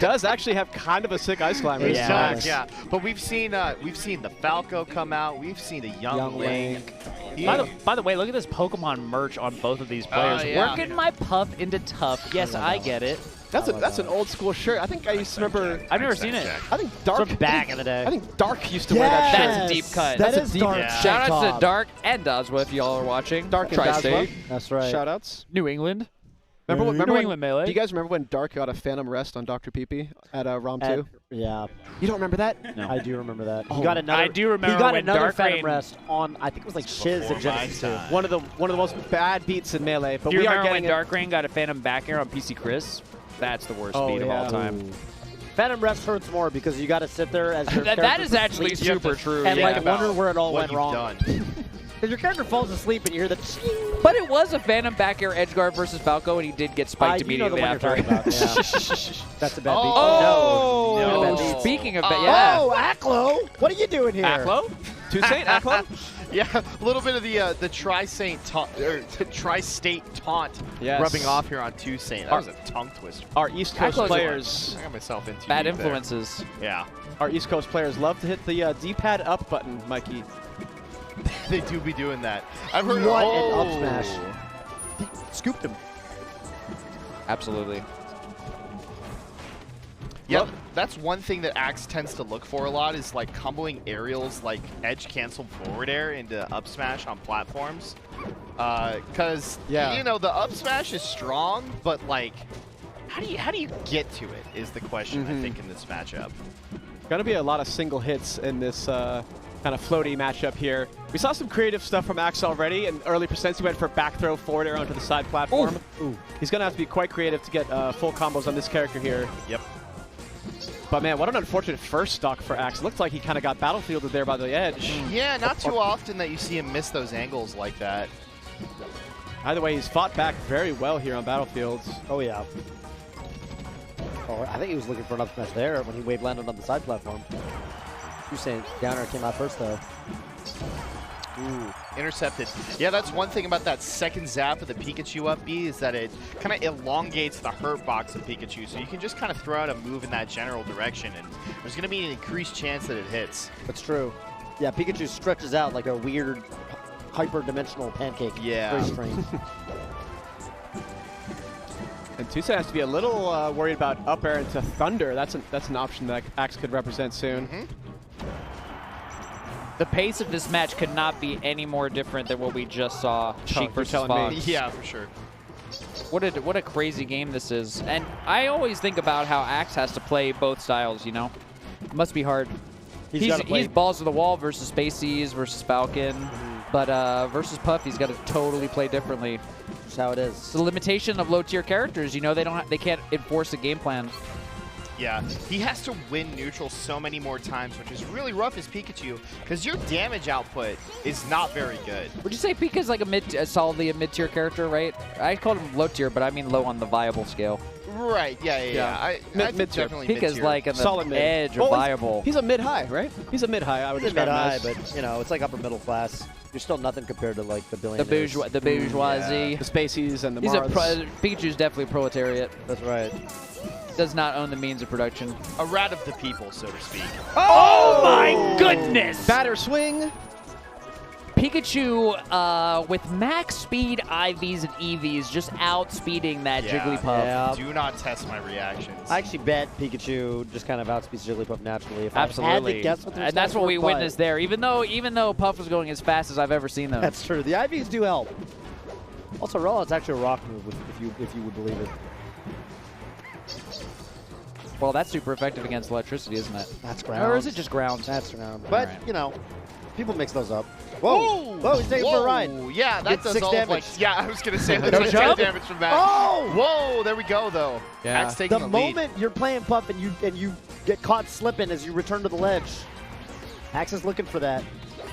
does actually have kind of a sick ice climber. It does, yeah. But we've seen the Falco come out. We've seen the young Link. By the way, look at this Pokemon merch on both of these players. Yeah. Working my Puff into Tough. Yes, I get it. That's an old school shirt. I think I used to remember. I've never seen it. I think Dark. From back in the day. I think Dark used to wear that shirt. That's a deep cut. That That's is a deep- Dark. Yeah. Shout outs to Dark and Dazwa if y'all are watching. Dark and Tri-State. Dazwa. That's right. Shoutouts. New England. Remember New when, England Melee. do you guys remember when Dark got a Phantom Rest on Dr. Pee at ROM 2? Yeah, You don't remember that? No. I do remember that. Oh, he got another. I do remember he got when another Dark Phantom Rain- Rest on. I think it was like Shiz at Genesis 2. One of the most bad beats in Melee. But Do you we are remember getting when Dark Rain got a Phantom back air on PC Chris? That's the worst beat of all time. Phantom Rest hurts more because you got to sit there as your That character is actually sleeps super true. and Yeah. like wonder where it all what went you've wrong. done. Because your character falls asleep and you hear the. But it was a Phantom back air edge guard versus Falco, and he did get spiked You know the immediately one you're after. talking about. Yeah. That's a bad beat. Oh, no. no. Bad beat. Speaking of that, yeah. Oh, Aklo! What are you doing here? Aklo? 2saint, Aklo? Yeah, a little bit of the Tri-Saint Tri-State taunt Yes. rubbing off here on 2saint. That was a tongue twister. Our East Coast Aklo's players, I got myself into Bad deep there. influences. Yeah, our East Coast players love to hit the D-pad up button, Mikey. they do be doing that. I've heard. What oh. an up smash. He scooped him. Absolutely. Yep, that's one thing that Axe tends to look for a lot is like comboing aerials like edge cancel forward air into up smash on platforms. Because you know the up smash is strong, but like how do you get to it is the question I think in this matchup. Gonna be a lot of single hits in this kind of floaty matchup here. We saw some creative stuff from Axe already. In early percents, he went for back throw forward air onto the side platform. Ooh. He's gonna have to be quite creative to get full combos on this character here. Yep. But man, what an unfortunate first stock for Axe. Looked like he kind of got battlefielded there by the edge. Yeah, not too often that you see him miss those angles like that. Either way, he's fought back very well here on Battlefields. Oh, yeah. Oh, I think he was looking for an up smash there when he wave landed on the side platform. 2saint downer came out first, though. Ooh, intercepted. Yeah, that's one thing about that second zap of the Pikachu up B is that it kind of elongates the hurt box of Pikachu, so you can just kind of throw out a move in that general direction, and there's going to be an increased chance that it hits. That's true. Yeah, Pikachu stretches out like a weird hyper-dimensional pancake. Yeah. Very strange. And 2saint has to be a little worried about up air into Thunder. That's an option that Axe could represent soon. The pace of this match could not be any more different than what we just saw. Sheik versus telling me. Fox. Yeah, for sure. What a crazy game this is. And I always think about how Axe has to play both styles, you know? It must be hard. He's balls to the wall versus Spaceys versus Falcon. But versus Puff, he's got to totally play differently. That's how it is. It's the limitation of low-tier characters. You know, they can't enforce a game plan. Yeah, he has to win neutral so many more times, which is really rough as Pikachu, because your damage output is not very good. Would you say Pika's like solidly a mid-tier character, right? I called him low-tier, but I mean low on the viable scale. Right, yeah. I think Mid-tier. definitely Pika's mid-tier. like on the Solid mid. edge of Well, viable. He's a mid-high, right? He's a mid-high, I would He's describe him mid-high, as. but, you know, it's like upper middle class. You're still nothing compared to, like, the billionaires. The bourgeoisie. The Spaceys and the He's Marths. Pikachu's definitely proletariat. That's right. Does not own the means of production. A rat of the people, so to speak. Oh my goodness! Batter swing. Pikachu with max speed IVs and EVs just outspeeding that Yeah. Jigglypuff. Yeah. Do not test my reactions. I actually bet Pikachu just kind of outspeeds Jigglypuff naturally. If I Absolutely. had to guess what the And that's what we response was, witnessed there. Even though Puff was going as fast as I've ever seen them. That's true. The IVs do help. Also, Rollins actually a rock move, if you would believe it. Well, that's super effective against electricity, isn't it? That's ground. Or is it just ground? That's ground. But, Alright. you know, people mix those up. Whoa! Whoa, he's taking for a ride. Yeah, that Gets does 6 all damage. like. Yeah, I was gonna say that's No like jump? 10 damage from that. Oh! Whoa! There we go, though. Yeah. Axe taking The the lead. moment you're playing Puff and you get caught slipping as you return to the ledge, Axe is looking for that.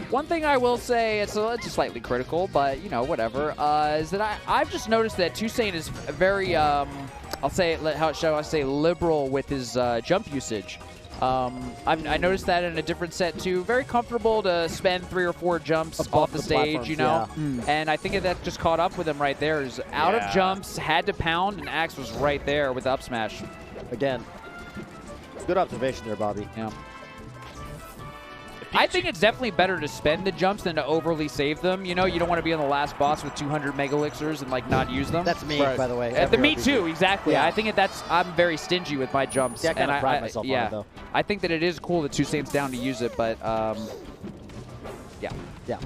One thing I will say, it's slightly critical, but, you know, whatever, is that I've just noticed that 2saint is very, I'll say, how shall I say, liberal with his jump usage. I noticed that in a different set, too. Very comfortable to spend 3 or 4 jumps Above off the the stage, you know? platforms, And I think that just caught up with him right there. Is out of jumps, had to pound, and Axe was right there with the up smash. Again, Good observation there, Bobby. Yeah. I think it's definitely better to spend the jumps than to overly save them. You know, you don't want to be on the last boss with 200 mega elixirs and like not use them. That's me, by the way. Me too, exactly. Yeah. I think I'm very stingy with my jumps. Yeah, I kind of pride myself on it, though. I think that it is cool that 2saint's down to use it, but yeah. Yeah.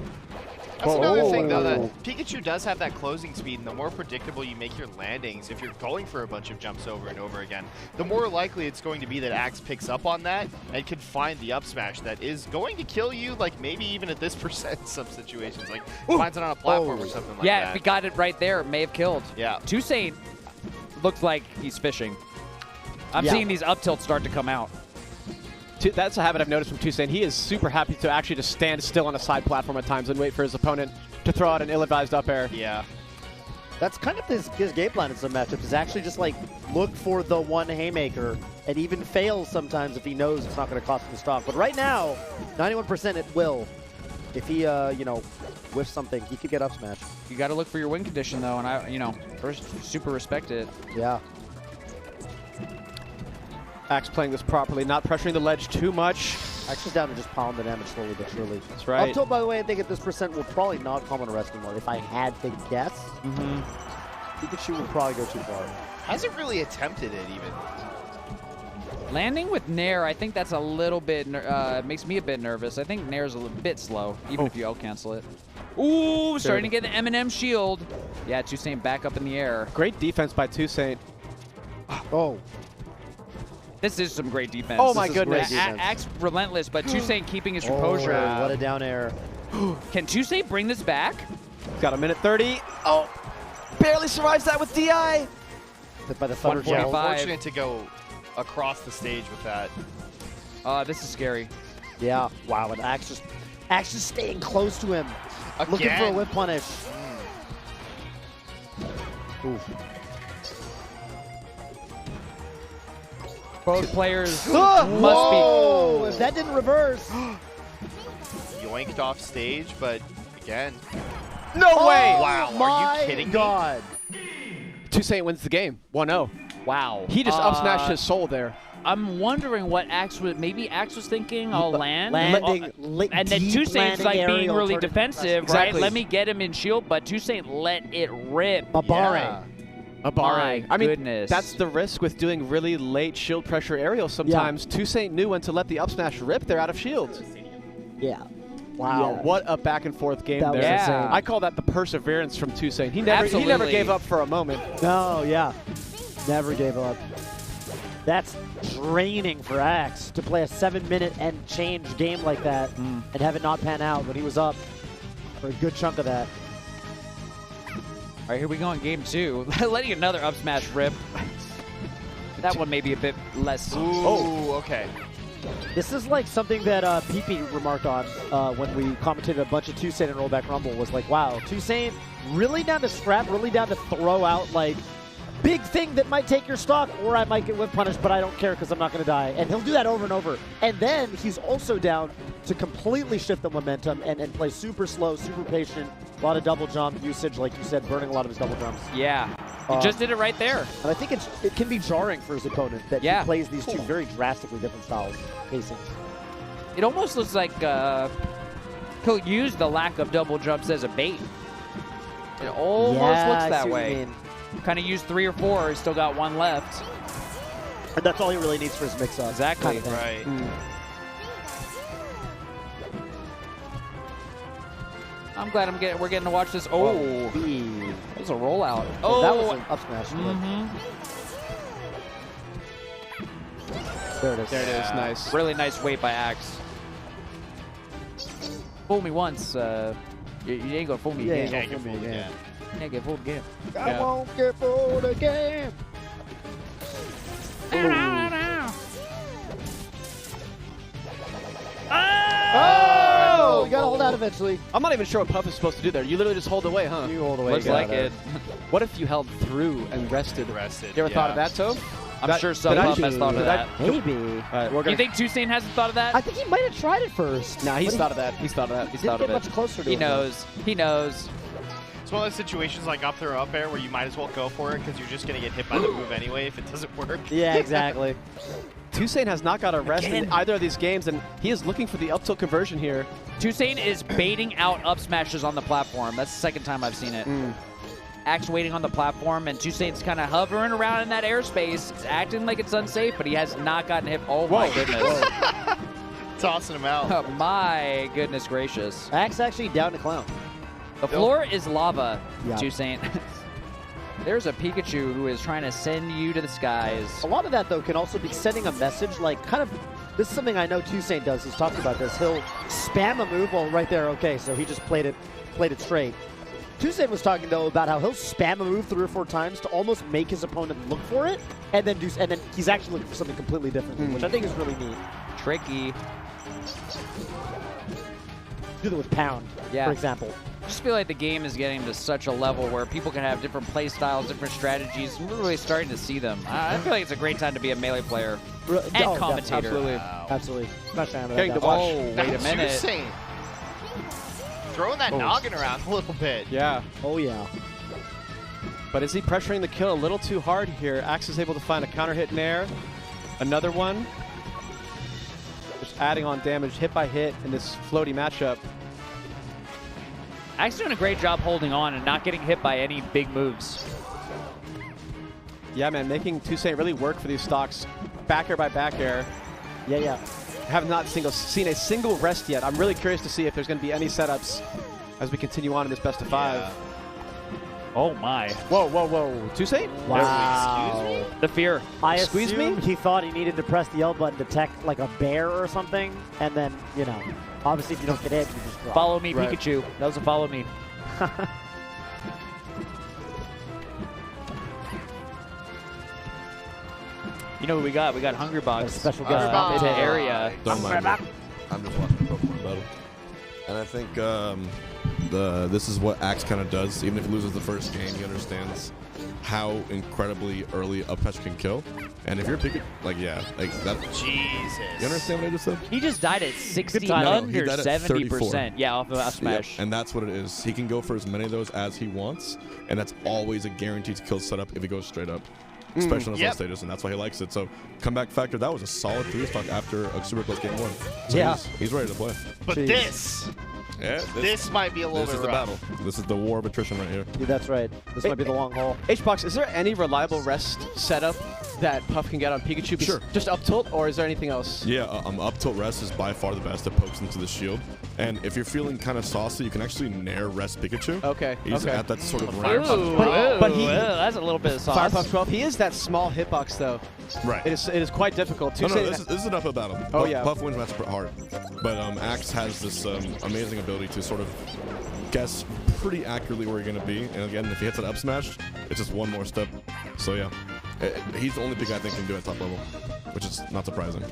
That's another thing, though, that Pikachu does have that closing speed, and the more predictable you make your landings, if you're going for a bunch of jumps over and over again, the more likely it's going to be that Axe picks up on that and can find the up smash that is going to kill you, like maybe even at this percent in some situations, like finds it on a platform or something like that. Yeah, if he got it right there, it may have killed. Yeah. 2saint looks like he's fishing. I'm seeing these up tilts start to come out. That's a habit I've noticed from 2saint. He is super happy to actually just stand still on a side platform at times and wait for his opponent to throw out an ill-advised up air. Yeah. That's kind of his game plan in some matchups, is actually just like look for the one haymaker and even fail sometimes if he knows it's not going to cost him stock. But right now, 91% it will. If he, you know, whiffs something, he could get up smash. You got to look for your win condition, though, and I, you know, first super respect it. Yeah. Axe playing this properly, not pressuring the ledge too much. Axe is down to just pound the damage slowly but surely. That's right. Up tilt, by the way, I think at this percent will probably not come on a rescue mode. If I had to guess, Pikachu would probably go too far. Hasn't really attempted it even. Landing with Nair, I think that's a little bit, makes me a bit nervous. I think Nair's a little bit slow, even if you out-cancel it. Ooh, starting to get the M&M shield. Yeah, 2saint back up in the air. Great defense by 2saint. Oh. This is some great defense. Oh my goodness. Axe relentless, but 2saint keeping his composure. Oh, what a down air. Can 2saint bring this back? Got a minute 30. Oh, barely survives that with DI. Hit by the thunder gel. 145. Unfortunate to go across the stage with that. This is scary. Yeah. Wow, and Axe just staying close to him. Again. Looking for a whip punish. Oof. Both players Whoa! must be. If that didn't reverse. Yoinked off stage, but again. No way! Wow, are you kidding me? God. 2saint wins the game, 1-0. Wow. He just up smashed his soul there. I'm wondering what Axe was. Maybe Axe was thinking, I'll land. Landing, and then 2saint's like being really defensive, Exactly. right? Let me get him in shield, but 2saint let it rip. Mabare. My I mean, goodness. that's the risk with doing really late shield pressure aerials sometimes. 2saint knew when to let the up smash rip. They're out of shields. Yeah. Wow, Yeah. what a back and forth game That was there. insane. I call that the perseverance from 2saint. He never gave up for a moment. No, yeah. Never gave up. That's draining for Axe to play a 7-minute and change game like that and have it not pan out when he was up for a good chunk of that. All right, here we go in game 2. Letting another up smash rip. That one may be a bit less. Ooh, okay. This is like something that PP remarked on when we commentated a bunch of 2saint and Rollback Rumble, was like, wow, 2saint really down to scrap, really down to throw out like big thing that might take your stock, or I might get whip punished, but I don't care because I'm not going to die. And he'll do that over and over. And then he's also down to completely shift the momentum and play super slow, super patient, a lot of double jump usage, like you said, burning a lot of his double jumps. Yeah, he just did it right there. And I think it can be jarring for his opponent that he plays these two very drastically different styles of pacing. It almost looks like he'll use the lack of double jumps as a bait. It almost looks that way. Kind of used 3 or 4, he's still got 1 left. And that's all he really needs for his mix-up. Exactly. Kind of Right. I'm glad we're getting to watch this. Oh, that was a rollout. Oh, that was an up smash. There it is. There it is, nice. Really nice weight by Axe. Fool me once, you ain't gonna fool me again. Can't get fooled again. Can't get fooled again. I won't get fooled again. Oh! You gotta hold out eventually. I'm not even sure what Puff is supposed to do there. You literally just hold away, huh? You hold away. Looks like it. What if you held through and rested? You ever thought of that, Toph? I'm sure some Puff has thought of that. Maybe. You think 2saint hasn't thought of that? I think he might have tried it first. Nah, he's thought of that. He's thought of that. He's Didn't thought of get it. much closer to He it, knows. He knows. It's one of those situations like up throw up air where you might as well go for it because you're just going to get hit by the move anyway if it doesn't work. Yeah, exactly. 2saint has not got a rest in either of these games, and he is looking for the up tilt conversion here. 2saint is baiting out up smashes on the platform. That's the second time I've seen it. Axe waiting on the platform, and 2saint's kind of hovering around in that airspace. It's acting like it's unsafe, but he has not gotten hit. Oh, my goodness. Tossing him out. Oh, my goodness gracious. Axe actually down to clown. The floor is lava, Yeah. 2saint. There's a Pikachu who is trying to send you to the skies. A lot of that, though, can also be sending a message, like, kind of, this is something I know 2saint does. He's talked about this. He'll spam a move, well, right there, okay, so he just played it straight. 2saint was talking, though, about how he'll spam a move 3 or 4 times to almost make his opponent look for it, and then he's actually looking for something completely different, which I think is really neat. Tricky. Do that with Pound, Yeah. for example. I just feel like the game is getting to such a level where people can have different play styles, different strategies. We're really starting to see them. I feel like it's a great time to be a Melee player and commentator. Absolutely. Absolutely. Smash down to Getting that the guy. watch. Oh, wait a minute. 2saint. Throwing that noggin around a little bit. Yeah. Oh, yeah. But is he pressuring the kill a little too hard here? Axe is able to find a counter hit in air. Another one. Just adding on damage hit by hit in this floaty matchup. Axe doing a great job holding on and not getting hit by any big moves. Yeah, man, making 2saint really work for these stocks. Back air by back air. Yeah, yeah. Have not seen a single rest yet. I'm really curious to see if there's going to be any setups as we continue on in this best of 5. Yeah. Oh, my. Whoa, whoa, whoa. 2saint? Wow. Excuse me? The fear. I Squeeze me? assumed he thought he needed to press the L button to detect like a bear or something, and then, you know, obviously if you don't get hit, you just drop. Follow me, Right. Pikachu. That was a follow me. You know who we got? We got Hungry Box. Special guest Box. Into commentator. area. Don't mind me. I'm just watching the Pokemon battle. And I think this is what Axe kind of does. Even if he loses the first game, he understands how incredibly early up smash can kill. And if you're Pikachu, like, yeah, like that. Jesus. You understand what I just said? He just died at 60, No, he under died at 70%. Yeah, off of a smash. Yep, and that's what it is. He can go for as many of those as he wants, and that's always a guaranteed kill setup if he goes straight up. Especially on his last status, and that's why he likes it. So, comeback factor, that was a solid 3-stock after a super close game 1. So Yeah. he's ready to play. But Jeez. this might be a little This bit is the rough. battle. This is the war of attrition right here. Yeah, that's right. This might be the long haul. H-Box, is there any reliable rest setup that Puff can get on Pikachu? Sure. Just up tilt, or is there anything else? Yeah, up tilt rest is by far the best. It pokes into the shield. And if you're feeling kind of saucy, you can actually nair rest Pikachu. Okay, He's okay. at that sort of Ooh, range. But he- that's a little bit of sauce. Firepuff 12, he is that small hitbox, though. Right. It is quite difficult. No, 2saint this is an uphill battle. Oh, yeah. Puff wins match hard. But Axe has this amazing ability to sort of guess pretty accurately where you're going to be. And again, if he hits an up smash, it's just one more step. So yeah, he's the only pick I think can do it at top level, which is not surprising.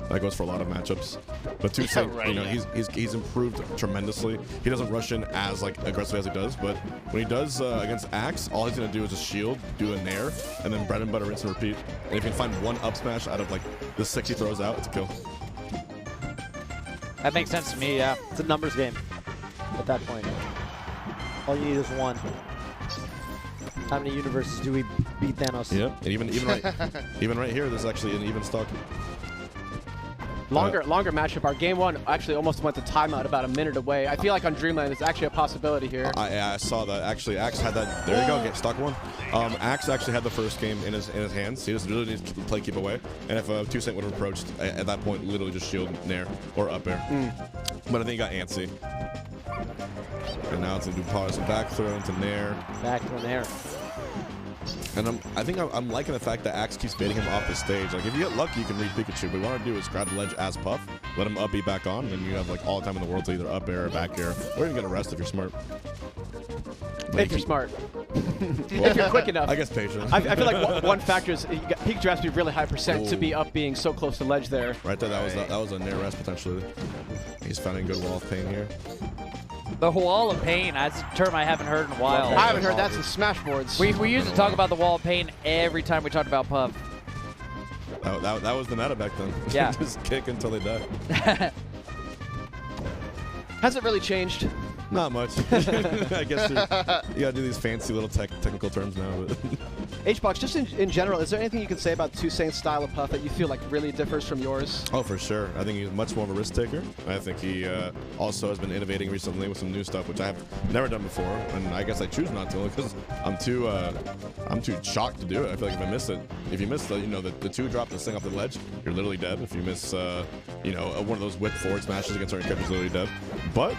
That goes for a lot of matchups. But 2saint, right, you know, he's improved tremendously. He doesn't rush in as like aggressively as he does, but when he does against Axe, all he's going to do is just shield, do a nair, and then bread and butter, rinse and repeat. And if you can find one up smash out of like the 6 he throws out, it's a kill. That makes sense to me, yeah. It's a numbers game at that point. All you need is one. How many universes do we beat Thanos? Yep, and even right here, there's actually an even stock. Longer matchup. Our game 1 actually almost went to timeout about a minute away. I feel like on Dreamland, it's actually a possibility here. I saw that. Actually, Axe had that. There you go, get stock 1. Axe actually had the first game in his hands. He just really needs to play keep away. And if 2saint would have approached at that point, literally just shield nair or up air. But I think he got antsy. And now it's gonna do probably some back throw into nair. Back to an air. And I think I'm liking the fact that Axe keeps baiting him off the stage. Like if you get lucky, you can read Pikachu. But what you want to do is grab the ledge as Puff, let him up B back on, and you have like all the time in the world to either up air or back air, or even get a rest if you're smart. If you're smart. If you're quick enough. I guess patient. I feel like one factor is Pikachu has to be really high percent to be up being so close to ledge there. Right there, that was a near rest potentially. He's finding good wall of pain here. The wall of pain, that's a term I haven't heard in a while. I haven't heard that since Smashboards. We used to talk about the wall of pain every time we talked about Puff. That was the meta back then. Yeah. Just kick until they die. Has it really changed? Not much. I guess you gotta do these fancy little technical terms now. But HBox, just in general, is there anything you can say about 2saint's style of Puff that you feel like really differs from yours? Oh, for sure. I think he's much more of a risk taker. I think he also has been innovating recently with some new stuff, which I've never done before, and I guess I choose not to because I'm too shocked to do it. I feel like if you miss the, the 2-drop, this thing off the ledge, you're literally dead. If you miss, one of those whip forward smashes against certain characters, you're literally dead. But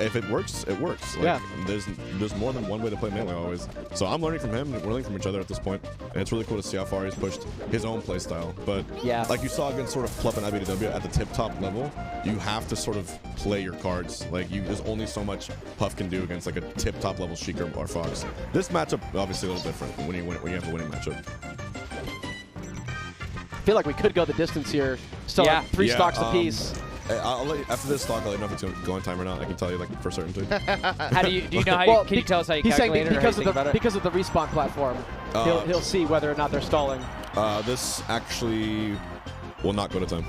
if it works, it works. Like, there's more than one way to play melee always. So I'm learning from him, and we're learning from each other at this point, and it's really cool to see how far he's pushed his own play style. But like you saw against sort of Plup and IBDW at the tip-top level, you have to sort of play your cards. Like there's only so much Puff can do against like a tip-top level Sheik or Fox. This matchup obviously a little different when you have a winning matchup. I feel like we could go the distance here. Still like 3 stocks apiece. I'll let you, after this stock, I'll let you know if it's going to go on time or not. I can tell you like for certainty. How do you know how can you tell us how you calculate it or how you think about it? Because of the respawn platform, he'll see whether or not they're stalling. This actually will not go to time.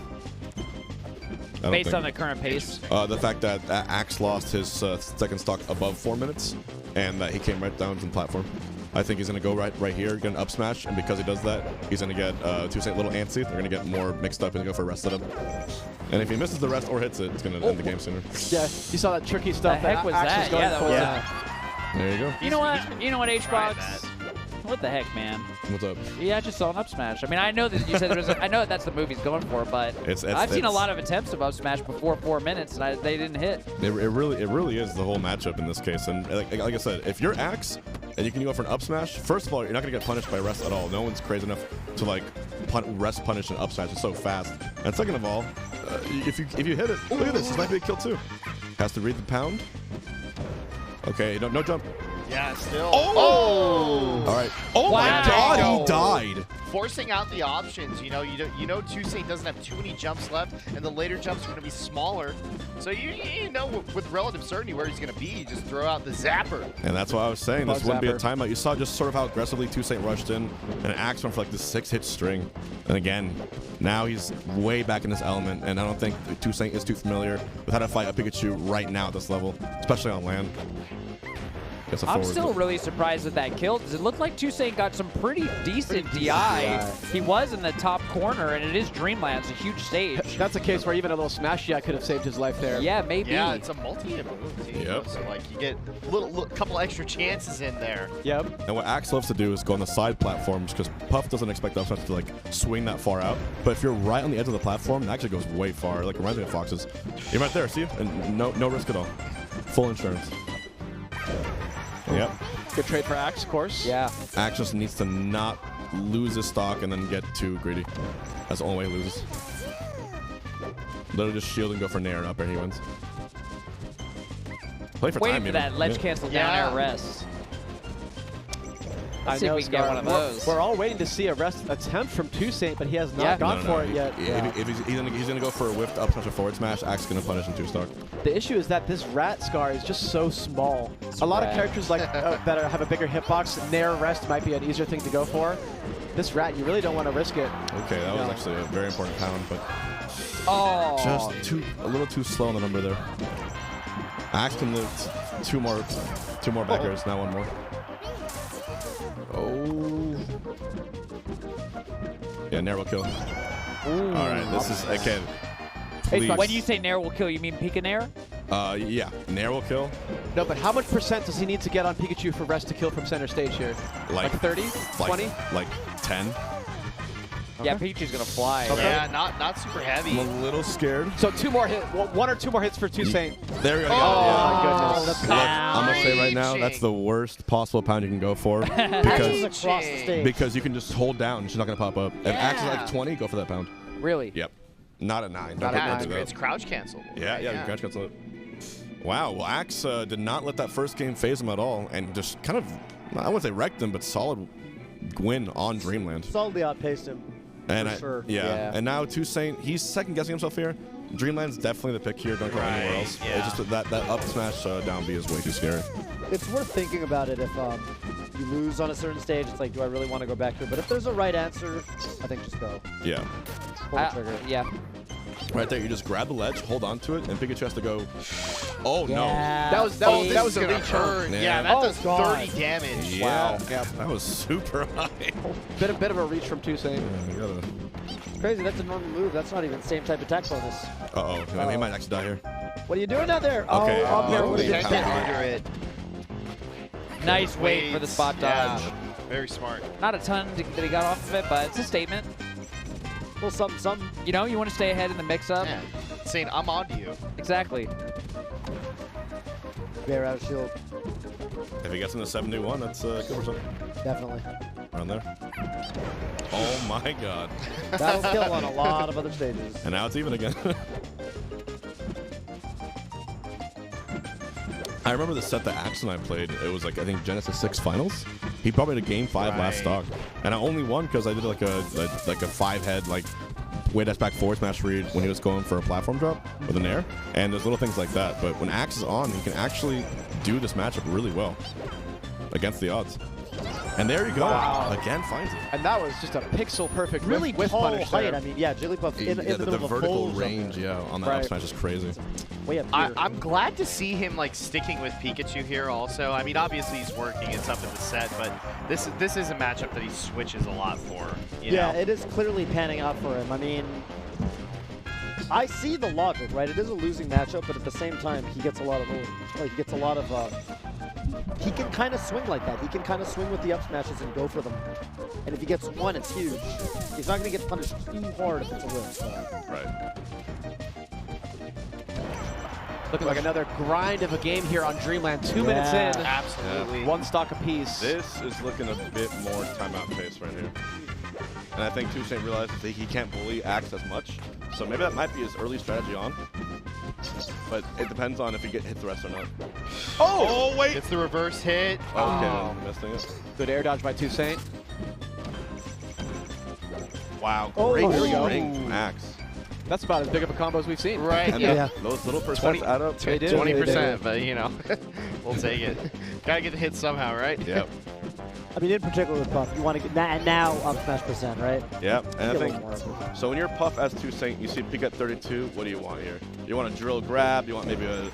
Based on the current pace? The fact that Axe lost his second stock above 4 minutes, and that he came right down from the platform. I think he's going to go right here, get an up smash, and because he does that, he's going to get 2saint a little antsy. They're going to get more mixed up and go for a rest setup. And if he misses the rest or hits it, it's going to end the game sooner. Yeah, you saw that tricky stuff. The heck was that? Yeah, that was There you go. You know what, HBox? What the heck, man? What's up? Yeah, I just saw an up smash. I mean, I know that you said I know that's the move he's going for, but I've seen a lot of attempts of up smash before 4 minutes, and they didn't hit. It really is the whole matchup in this case. And like I said, if you're Axe and you can go for an up smash, first of all, you're not going to get punished by rest at all. No one's crazy enough to like rest punish an up smash. It's so fast. And second of all, if you hit it, look at this. This might be a kill too. Has to read the pound. Okay, no jump. Yeah, still. Oh! All right. Oh my God, he died. Forcing out the options. You know 2saint doesn't have too many jumps left, and the later jumps are going to be smaller. So you know with relative certainty where he's going to be. You just throw out the zapper. And that's why I was saying this wouldn't be a timeout. You saw just sort of how aggressively 2saint rushed in, and Axe went for like this 6-hit string. And again, now he's way back in his element, and I don't think 2saint is too familiar with how to fight a Pikachu right now at this level, especially on land. I'm still really surprised at that kill because it looked like 2saint got some pretty decent DI. He was in the top corner, and it is Dreamland. It's a huge stage. That's a case where even a little smash could have saved his life there. Yeah, maybe. Yeah, it's a multi-hit move, too. Yep. So like you get a couple extra chances in there. Yep. And what Axe loves to do is go on the side platforms because Puff doesn't expect us to like swing that far out. But if you're right on the edge of the platform, it actually goes way far. Like reminds me of Fox's. You're right there, see? And no risk at all. Full insurance. Yep. Good trade for Axe, of course. Yeah. Axe just needs to not lose his stock and then get too greedy. That's the only way he loses. Literally just shield and go for nair and up air, he wins. Play for Waiting time, for that ledge cancel down air rest. Let's see if we can get one of those. We're all waiting to see a rest attempt from 2saint, but he has not gone for it yet. If he's going to go for a whiffed up smash or forward smash, Axe is going to punish him 2-stock. The issue is that this rat scar is just so small. A lot of characters like that have a bigger hitbox, nair rest might be an easier thing to go for. This rat, you really don't want to risk it. Okay, that was actually a very important pound, but just a little too slow on the number there. Axe can live two more back airs, now one more. Oh. Yeah, nair will kill. Ooh. All right, this is again. When you say nair will kill, you mean Pika nair? Yeah, nair will kill. No, but how much percent does he need to get on Pikachu for rest to kill from center stage here? Like 30? 20? Like 10? Okay. Yeah, Pikachu's gonna fly. Okay. Yeah, not super heavy. I'm a little scared. So 2 more hits, 1 or 2 more hits for 2saint. There we go. Oh, my goodness. Look, I'm gonna say right now, that's the worst possible pound you can go for because you can just hold down. She's not gonna pop up. If Axe is like 20, go for that pound. Really? Yep. Not at 9. It's crouch cancel. Yeah, you crouch cancel it. Wow, well, Axe did not let that first game phase him at all, and just kind of, I wouldn't say wrecked him, but solid win on Dreamland. Solidly outpaced him. And for sure. Yeah. And now 2saint, he's second guessing himself here. Dreamland's definitely the pick here. Don't go anywhere else. Yeah. It's just that up smash down B is way too scary. It's worth thinking about it if you lose on a certain stage. It's like, do I really want to go back to it? But if there's a right answer, I think just go. Yeah. Pull the trigger. Yeah. Right there, you just grab the ledge, hold on to it, and Pikachu has to go. Oh no! That was a reach hurt. Yeah. Yeah, that does God. 30 damage. Yeah, Wow. yeah, that was super high. Bit of a reach from 2saint. Yeah, you gotta. Crazy, that's a normal move. That's not even the same type of attack bonus. Uh oh, he might actually die here. What are you doing out there? Okay. Oh, up there would have Can't been get dead. under it. Nice wait for the spot dodge. Yeah, very smart. Not a ton that he got off of it, but it's a statement. Well, something. You know, you want to stay ahead in the mix-up. Yeah. Saying, I'm on to you. Exactly. Bear out of shield. If he gets into 7-1, that's good for something. Definitely. Around there. Oh my god. That'll kill on a lot of other stages. And now it's even again. I remember the set that Axe and I played. It was like, I think, Genesis 6 Finals. He probably had a game 5 last stock. And I only won because I did like a 5-head, like, way dash back forward smash read when he was going for a platform drop with an air. And there's little things like that. But when Axe is on, he can actually do this matchup really well against the odds. And there you go. Wow. Again, finds it. And that was just a pixel perfect Really whiff tall punish height. there. I mean, yeah, Jigglypuff in the Yeah, middle the of a vertical full range, yeah, on that Right. up smash is crazy. Way up here. I'm glad to see him like sticking with Pikachu here also. I mean, obviously he's working, it's up in the set, but this is a matchup that he switches a lot for. You Yeah, know? it is clearly panning out for him. I mean, I see the logic, right? It is a losing matchup, but at the same time, he gets a lot of, he can kind of swing like that. He can kind of swing with the up smashes and go for them. And if he gets one, it's huge. He's not going to get punished too hard if it's a whiff. So. Right. Looking like another grind of a game here on Dreamland. 2 minutes in. Absolutely. One stock apiece. This is looking a bit more timeout pace right here. And I think 2saint realizes that he can't bully Axe as much. So maybe that might be his early strategy on. But it depends on if he hits the rest or not. Oh, wait! It's the reverse hit. Okay, missing it. Good air dodge by 2saint. Wow, Oh, great there we go. ring, Axe. That's about as big of a combo as we've seen. Right. And Yeah. those little percents add up. They do. 20%, but you know, we'll take it. Gotta get the hit somehow, right? Yep, I mean, in particular with Puff, you want to get that, and now up smash percent, right? yep. And I Get a think, little more of it. so when you're Puff as 2saint, you see Pika at 32, what do you want here? You want a drill grab, you want maybe a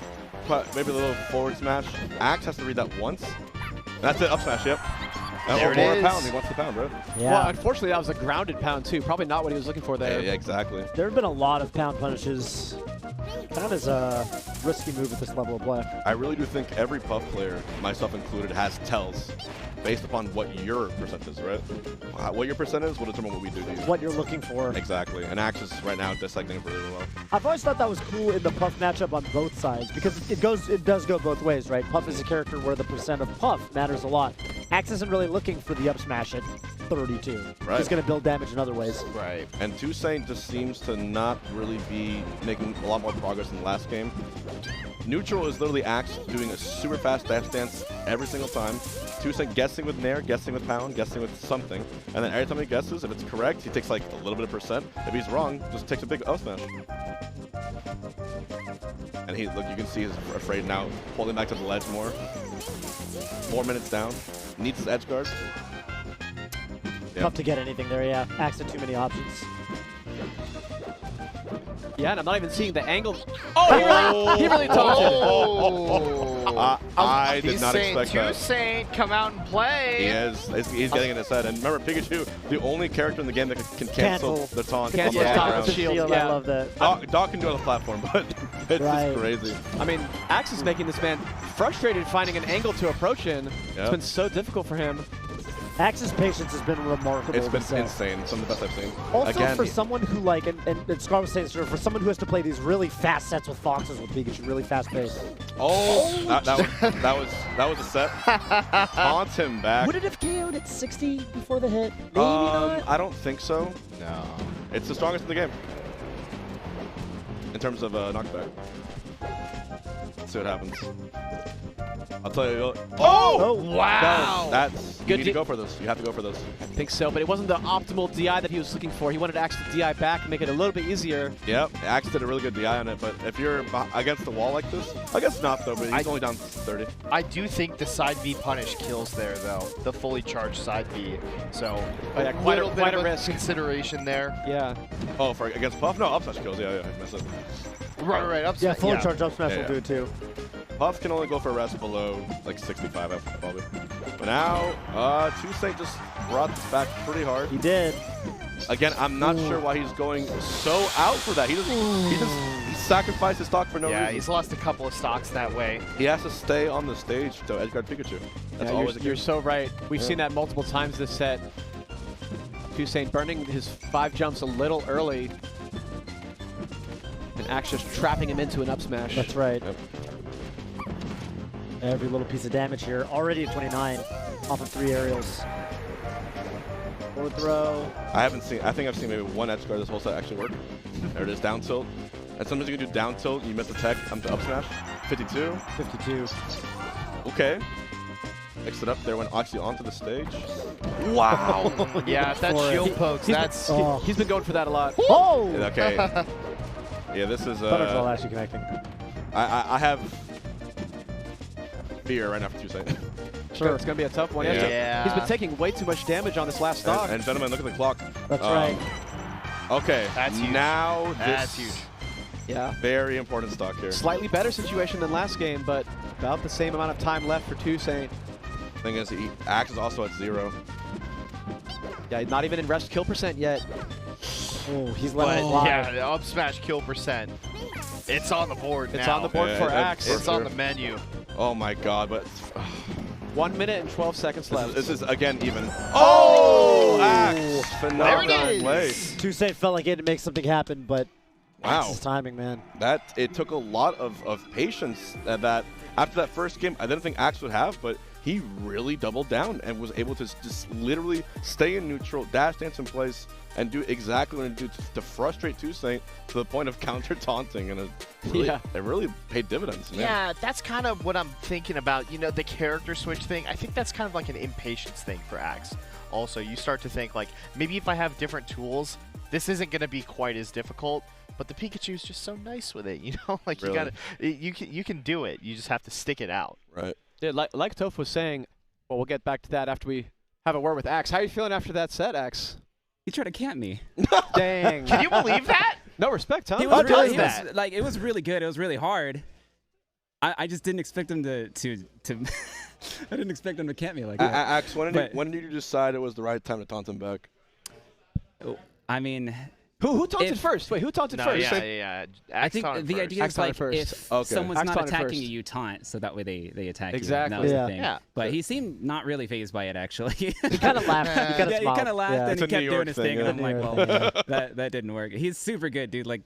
little forward smash. Axe has to read that once. And that's it, up smash, yep. There Or it more is. a pound, he wants the pound, right? Yeah. Well, unfortunately, that was a grounded pound, too. Probably not what he was looking for there. Yeah, exactly. There have been a lot of pound punishes. Pound is a risky move at this level of play. I really do think every Puff player, myself included, has tells based upon what your percent is, right? What your percent is will determine what we do to you. What you're looking for. Exactly. And Axe is right now dissecting it really well. I've always thought that was cool in the Puff matchup on both sides because it does go both ways, right? Puff is a character where the percent of Puff matters a lot. Axe isn't really looking for the up smash at 32. Right. He's going to build damage in other ways. Right. And 2saint just seems to not really be making a lot more progress in the last game. Neutral is literally Axe doing a super fast dash dance every single time. 2saint guessing with Nair, guessing with Pound, guessing with something. And then every time he guesses, if it's correct, he takes like a little bit of percent. If he's wrong, just takes a big up smash. And look, you can see he's afraid now, pulling back to the ledge more. 4 minutes down. Needs his edge guard. Yep. Tough to get anything there, yeah. Axe had too many options. Yeah, and I'm not even seeing the angle. Oh, he really taunted. I did not expect that. 2saint, come out and play. He is. He's getting in his head. And remember, Pikachu, the only character in the game that can cancel the taunt. Cancel on the the taunt ground. with the shield. I Yeah. love that. Doc can do it on the platform, but it's Right. just crazy. I mean, Axe is making this man frustrated finding an angle to approach in. Yep. It's been so difficult for him. Axe's patience has been remarkable. It's been this set. insane. Some of the best I've seen. Also, Again, for someone who like, and Scar was saying, sort of, for someone who has to play these really fast sets with Foxes with Pikachu, really fast pace. that was a set. Taunt him back. Would it have KO'd at 60 before the hit? Maybe not. I don't think so. No. It's the strongest in the game in terms of knockback. Let's see what happens. I'll tell you. Oh, wow. That's Good you need to D- go for those. You have to go for those. I think so, but it wasn't the optimal DI that he was looking for. He wanted to actually DI back and make it a little bit easier. Yep, Axe did a really good DI on it, but if you're against the wall like this, I guess not though, but he's only down 30. I do think the side B punish kills there, though. The fully charged side B. So Oh, yeah, quite a bit of a risk. consideration there. Yeah. Oh, for against Puff? No, up smash kills. Yeah, I missed it. Right, up yeah, full yeah. charge up smash Yeah, will do it too. Puff can only go for a rest below like 65 probably. But now, 2saint just brought this back pretty hard. He did. Again, I'm not sure why he's going so out for that. He sacrificed his stock for no Yeah, reason. he's lost a couple of stocks that way. He has to stay on the stage to edgeguard Pikachu. That's Yeah, always you're so right. We've seen that multiple times this set. 2saint burning his 5 jumps a little early. And Axe just trapping him into an up smash. That's right. Yep. Every little piece of damage here. Already at 29 off of 3 aerials. Forward throw. I think I've seen maybe one edge guard this whole set actually work. There it is, down tilt. And sometimes you can do down tilt, you miss the tech, come to up smash. 52. 52. Okay. Mix it up there, went actually onto the stage. Wow. Yeah, if that For it. shield pokes, that's... He's been going for that a lot. Oh! Okay. Yeah, this is Butterfly actually connecting. I have fear right now for 2saint. Sure. It's going to be a tough one. Yeah. He's been taking way too much damage on this last stock. And Venomman, look at the clock. That's right. Okay. That's huge. Now That's this huge. Yeah. very important stock here. Slightly better situation than last game, but about the same amount of time left for 2saint. Thing is, Axe is also at 0. Yeah, not even in rest kill percent yet. Oh, he's But letting it fly. yeah, the up smash kill percent. It's on the board now. It's on the board Yeah, for yeah, Axe. It's on the menu. Oh my god, but 1 minute and 12 seconds left. this is again even. Oh! Axe! There Phenomenal it play. is. 2saint felt like he had to make something happen, but Wow. Axe's timing, man. It took a lot of patience that after that first game, I didn't think Axe would have, but he really doubled down and was able to just literally stay in neutral, dash dance in place, and do exactly what it did to frustrate 2saint to the point of counter taunting, and it really paid dividends. Man. Yeah, that's kind of what I'm thinking about. You know, the character switch thing, I think that's kind of like an impatience thing for Axe. Also, you start to think, like, maybe if I have different tools, this isn't going to be quite as difficult. But the Pikachu is just so nice with it, you know? Like, Really? you can do it. You just have to stick it out. Right. Yeah, like Toph was saying, well, we'll get back to that after we have a word with Axe. How are you feeling after that set, Axe? He tried to camp me. Dang. Can you believe that? No respect, huh? He How was does really, that? like, it was really good. It was really hard. I just didn't expect him to I didn't expect him to camp me like that. Axe, when did you decide it was the right time to taunt him back? I mean, Who taunted first? Wait, who taunted No, first? yeah. I think Axe the taunted idea Axe is like taunted if first. Okay. someone's Axe not taunted attacking first. you, you taunt, so that way they attack Exactly. you. That was Yeah. the thing. Yeah. But he seemed not really fazed by it, actually. He kind of laughed. He kind of Yeah, he smiled. kind of laughed Yeah. and It's he a New kept York doing his thing, thing, and yeah. I'm like, Yeah. well, that didn't work. He's super good, dude. Like,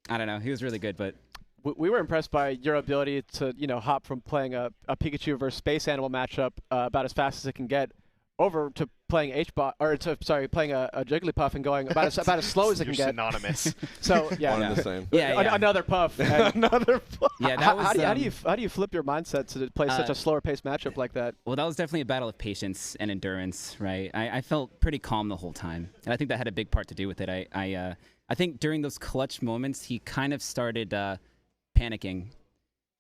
I don't know. He was really good, but We were impressed by your ability to, hop from playing a Pikachu versus Space Animal matchup about as fast as it can get over to playing playing a Jigglypuff and going about as slow as it You're can get. synonymous. So yeah, One and the same. yeah. Another puff. And Another. Yeah, that how, was. how do you flip your mindset to play such a slower paced matchup like that? Well, that was definitely a battle of patience and endurance, right? I felt pretty calm the whole time, and I think that had a big part to do with it. I think during those clutch moments, he kind of started panicking.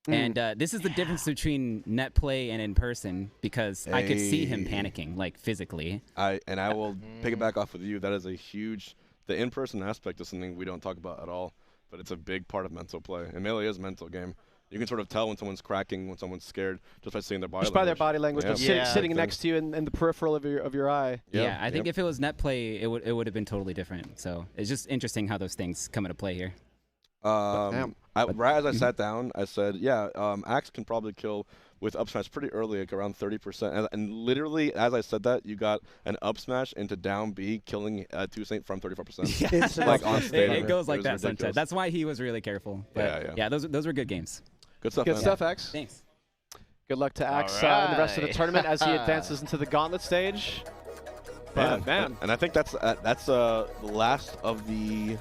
And this is the difference between net play and in person, because I could see him panicking, like physically. I will piggyback off with you. That is a huge. The in-person aspect is something we don't talk about at all, but it's a big part of mental play. And Melee is a mental game. You can sort of tell when someone's cracking, when someone's scared, just by seeing their body Just language. by their body language, Yeah. just Yeah. sitting next to you in the peripheral of your eye. Yeah, I think if it was net play, it would have been totally different. So it's just interesting how those things come into play here. Right as I sat down, I said, Axe can probably kill with up smash pretty early, like around 30%. And literally, as I said that, you got an up smash into down B, killing 2saint from 35%. It's Like on stage. It goes like was that ridiculous. sometimes. That's why he was really careful. But Yeah. those were good games. Good stuff, Good man. stuff, Axe. Thanks. Good luck to Axe in the rest of the Alright. tournament as he advances into the Gauntlet stage. But man, And I think that's the last of the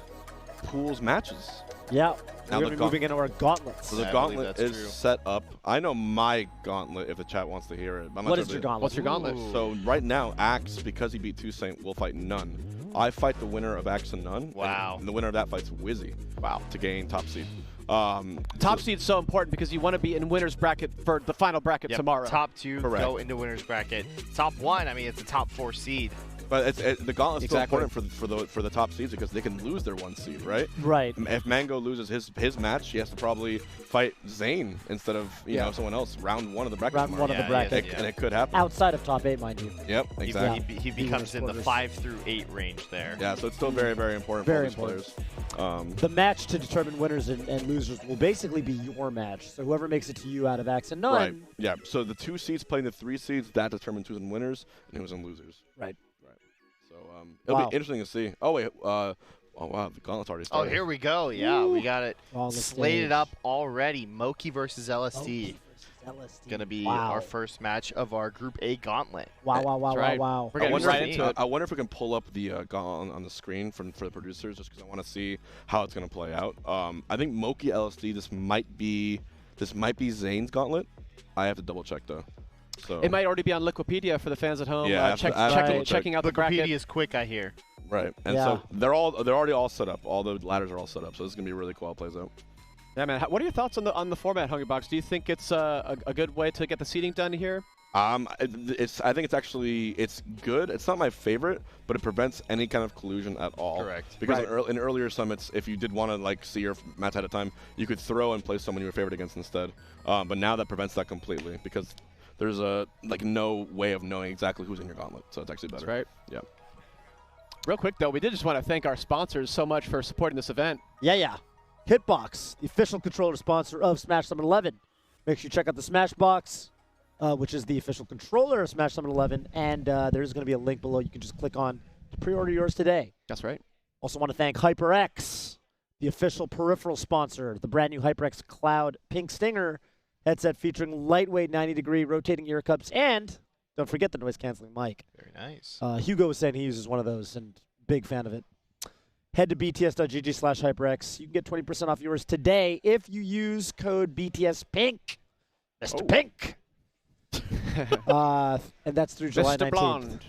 pool's matches. Yeah. Now We're going to be moving into our gauntlets. So the I gauntlet believe is that's true. set up. I know my gauntlet if the chat wants to hear it. I'm not What sure is if your they- gauntlet? What's your gauntlet? So right now, Axe, because he beat 2saint, will fight None. I fight the winner of Axe and None. Wow. And the winner of that fights Wizzy. Wow. To gain top seed. Top seed's so important because you want to be in winner's bracket for the final bracket Yep, tomorrow. Top 2 Correct. go into winner's bracket. Top 1, I mean, it's a top 4 seed. But the gauntlet's still Exactly. important for the top seeds because they can lose their 1 seed, right? Right. If Mango loses his match, he has to probably fight Zane instead of you know someone else. Round 1 of the bracket. Round tomorrow. 1 of the bracket. And it could happen. Outside of top 8, mind you. Yep, exactly. He becomes in the quarters. 5 through 8 range there. Yeah, so it's still very, very important Very for all these players. The match to determine winners and losers will basically be your match. So whoever makes it to you out of Axe and None. Right. Yeah. So the 2 seeds playing the 3 seeds, that determines who's in winners and who's in losers. Right. So it'll Wow. be interesting to see. Oh wait. Oh wow, the gauntlet's already Oh, started. here we go. Yeah, we got it On the slated stage. up already. Moki versus LSD. LSD. Going to be Wow. our first match of our Group A gauntlet. Wow, wow, wow, That's right. wow, wow. We're getting right into it. I wonder if we can pull up the on the screen for the producers, just because I want to see how it's going to play out. I think Moki LSD. This might be Zane's gauntlet. I have to double check though. So It might already be on Liquipedia for the fans at home. Yeah, I have to checking, check. checking out the bracket. Wikipedia is quick, I hear. right, and Yeah. so they're already all set up. All the ladders are all set up. So this is going to be really cool how it plays out. Yeah, man. What are your thoughts on the format, Hungrybox? Do you think it's a good way to get the seeding done here? I think it's good. It's not my favorite, but it prevents any kind of collusion at all. Correct. Because Right. in earlier summits, if you did want to like see your match ahead of time, you could throw and play someone you were favored against instead. But now that prevents that completely because there's no way of knowing exactly who's in your gauntlet. So it's actually better. That's right. Yeah. Real quick, though, we did just want to thank our sponsors so much for supporting this event. Yeah. Hitbox, the official controller sponsor of Smash Summit 11. Make sure you check out the Smashbox, which is the official controller of Smash Summit 11. And there's going to be a link below. You can just click on to pre-order yours today. That's right. Also want to thank HyperX, the official peripheral sponsor, the brand new HyperX Cloud Pink Stinger headset featuring lightweight 90-degree rotating ear cups, and don't forget the noise-canceling mic. Very nice. Hugo was saying he uses one of those, and big fan of it. Head to bts.gg/HyperX. You can get 20% off yours today if you use code BTSPINK. Mr. Pink. And that's through July Mr. 19th. Blonde.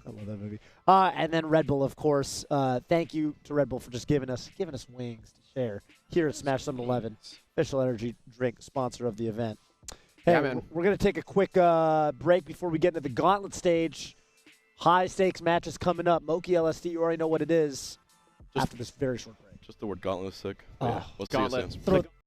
I love that movie. And then Red Bull, of course. Thank you to Red Bull for just giving us wings to share here at Smash Summit 11, official energy drink sponsor of the event. Hey, Yeah, man. we're going to take a quick break before we get into the Gauntlet stage. High stakes matches coming up. Moki LSD, you already know what it is. After this very short break. Just the word gauntlet is sick. Oh, Yeah. We'll see you Gauntlet. soon. Throw